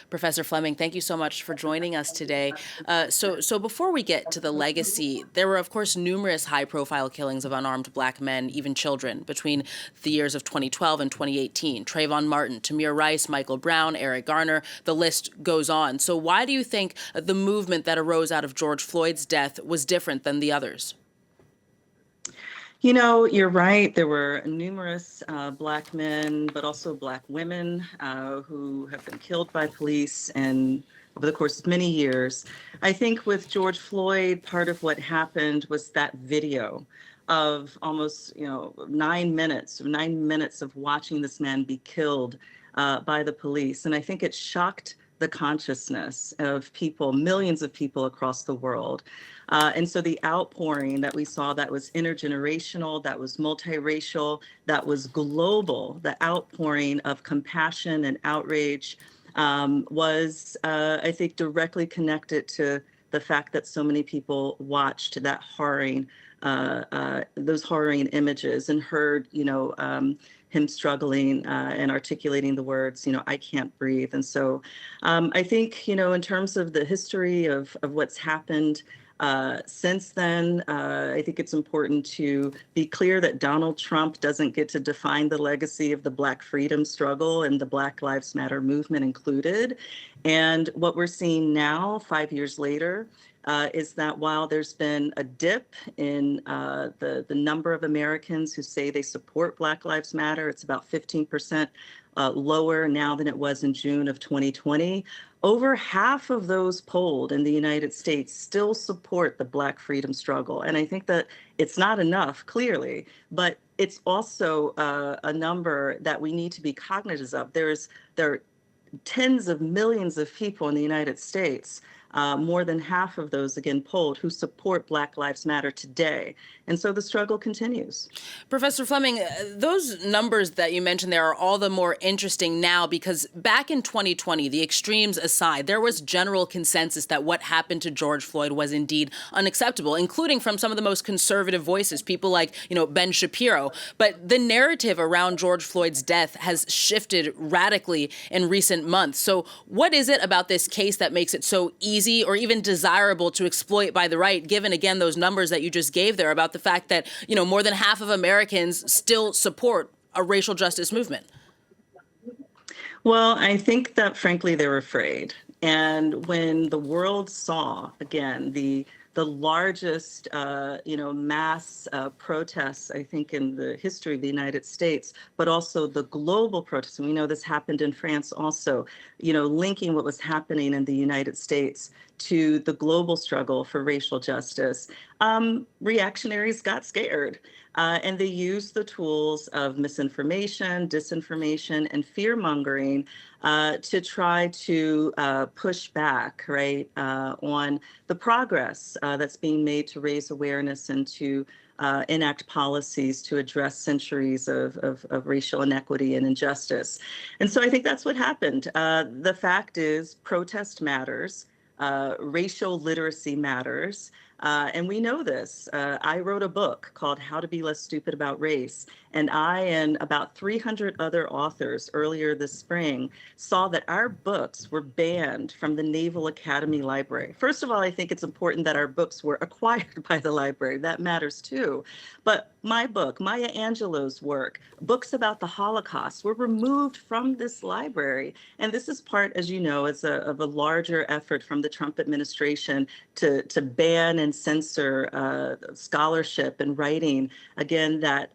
Professor Fleming, thank you so much for joining us today. So before we get to the legacy, there were, of course, numerous high-profile killings of unarmed Black men, even children, between the years of 2012 and 2018. Trayvon Martin, Tamir Rice, Michael Brown, Eric Garner, the list goes on. So why do you think the movement that arose out of George Floyd's death was different than the others? You know, you're right. There were numerous Black men, but also Black women who have been killed by police and over the course of many years. I think with George Floyd, part of what happened was that video of almost, 9 minutes of watching this man be killed by the police. And I think it shocked the consciousness of people, millions of people across the world. And so the outpouring that we saw that was intergenerational, that was multiracial, that was global, the outpouring of compassion and outrage was, I think, directly connected to the fact that so many people watched that those horroring images and heard, him struggling and articulating the words, I can't breathe. And so I think, in terms of the history of what's happened since then, I think it's important to be clear that Donald Trump doesn't get to define the legacy of the Black freedom struggle and the Black Lives Matter movement included. And what we're seeing now, 5 years later, is that while there's been a dip in the number of Americans who say they support Black Lives Matter, it's about 15% lower now than it was in June of 2020. Over half of those polled in the United States still support the Black freedom struggle. And I think that it's not enough, clearly, but it's also a number that we need to be cognizant of. There are tens of millions of people in the United States, more than half of those, again, polled, who support Black Lives Matter today. And so the struggle continues. Professor Fleming, those numbers that you mentioned there are all the more interesting now because back in 2020, the extremes aside, there was general consensus that what happened to George Floyd was indeed unacceptable, including from some of the most conservative voices, people like, Ben Shapiro. But the narrative around George Floyd's death has shifted radically in recent months. So what is it about this case that makes it so easy or even desirable to exploit by the right, given, again, those numbers that you just gave there about the fact that, more than half of Americans still support a racial justice movement? Well, I think that, frankly, they're afraid. And when the world saw, again, the largest, mass protests, I think, in the history of the United States, but also the global protests, and we know this happened in France also, linking what was happening in the United States to the global struggle for racial justice, reactionaries got scared. And they used the tools of misinformation, disinformation, and fear mongering to try to push back, right, on the progress that's being made to raise awareness and to enact policies to address centuries of racial inequity and injustice. And so I think that's what happened. The fact is, protest matters. Racial literacy matters. And we know this. I wrote a book called How to Be Less Stupid About Race. And I and about 300 other authors earlier this spring saw that our books were banned from the Naval Academy Library. First of all, I think it's important that our books were acquired by the library. That matters too. But my book, Maya Angelou's work, books about the Holocaust were removed from this library. And this is part, as you know, of a larger effort from the Trump administration to ban and censor scholarship and writing, again, that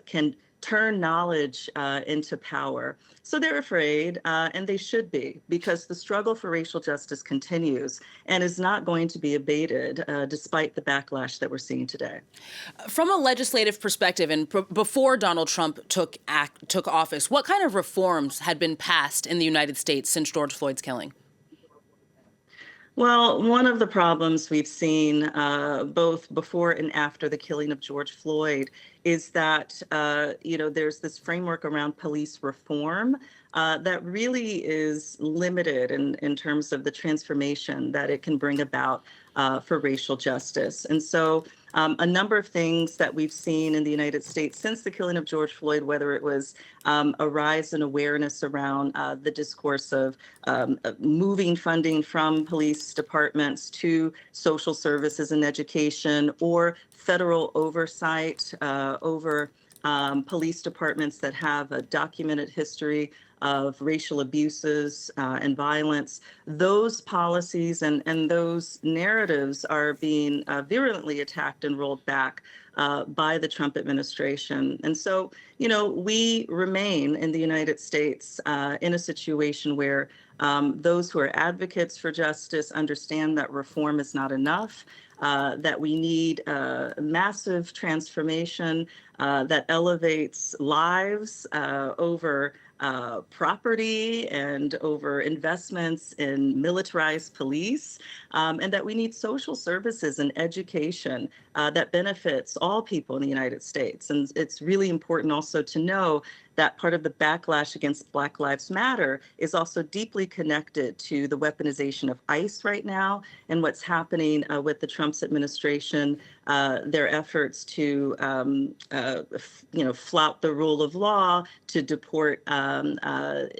can turn knowledge into power. So they're afraid, and they should be, because the struggle for racial justice continues and is not going to be abated despite the backlash that we're seeing today. From a legislative perspective, and before Donald Trump took office, what kind of reforms had been passed in the United States since George Floyd's killing? Well, one of the problems we've seen both before and after the killing of George Floyd is that, there's this framework around police reform that really is limited in terms of the transformation that it can bring about for racial justice. And so a number of things that we've seen in the United States since the killing of George Floyd, whether it was a rise in awareness around the discourse of moving funding from police departments to social services and education, or federal oversight over police departments that have a documented history of racial abuses and violence. Those policies and those narratives are being virulently attacked and rolled back by the Trump administration. And so, we remain in the United States in a situation where those who are advocates for justice understand that reform is not enough, that we need massive transformation that elevates lives over property and over investments in militarized police, and that we need social services and education that benefits all people in the United States. And it's really important also to know that part of the backlash against Black Lives Matter is also deeply connected to the weaponization of ICE right now and what's happening with the Trump's administration, their efforts to, flout the rule of law, to deport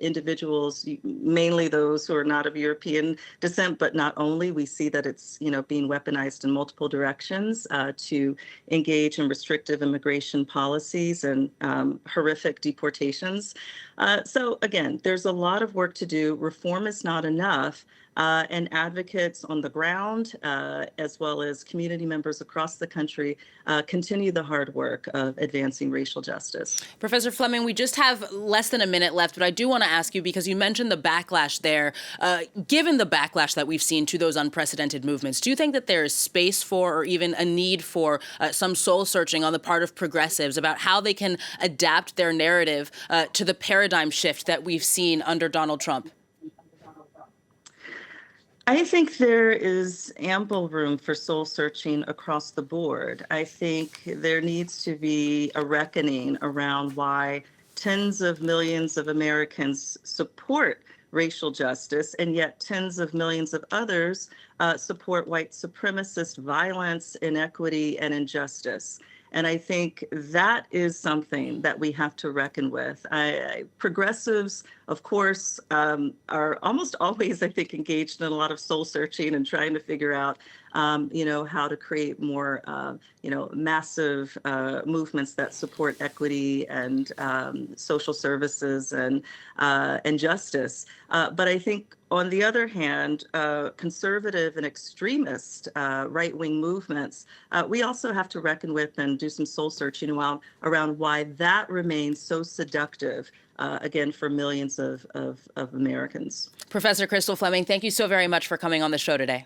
individuals, mainly those who are not of European descent, but not only. We see that it's, being weaponized in multiple directions to engage in restrictive immigration policies and horrific deportations. So again, there's a lot of work to do. Reform is not enough. And advocates on the ground, as well as community members across the country, continue the hard work of advancing racial justice. Professor Fleming, we just have less than a minute left, but I do want to ask you, because you mentioned the backlash there. Given the backlash that we've seen to those unprecedented movements, do you think that there is space for, or even a need for, some soul searching on the part of progressives about how they can adapt their narrative to the paradigm shift that we've seen under Donald Trump? I think there is ample room for soul searching across the board. I think there needs to be a reckoning around why tens of millions of Americans support racial justice, and yet tens of millions of others support white supremacist violence, inequity, and injustice. And I think that is something that we have to reckon with. Progressives, of course, are almost always, I think, engaged in a lot of soul searching and trying to figure out, how to create more, massive movements that support equity and social services and justice. But I think, on the other hand, conservative and extremist right-wing movements, we also have to reckon with and do some soul searching around why that remains so seductive, again, for millions of Americans. Professor Crystal Fleming, thank you so very much for coming on the show today.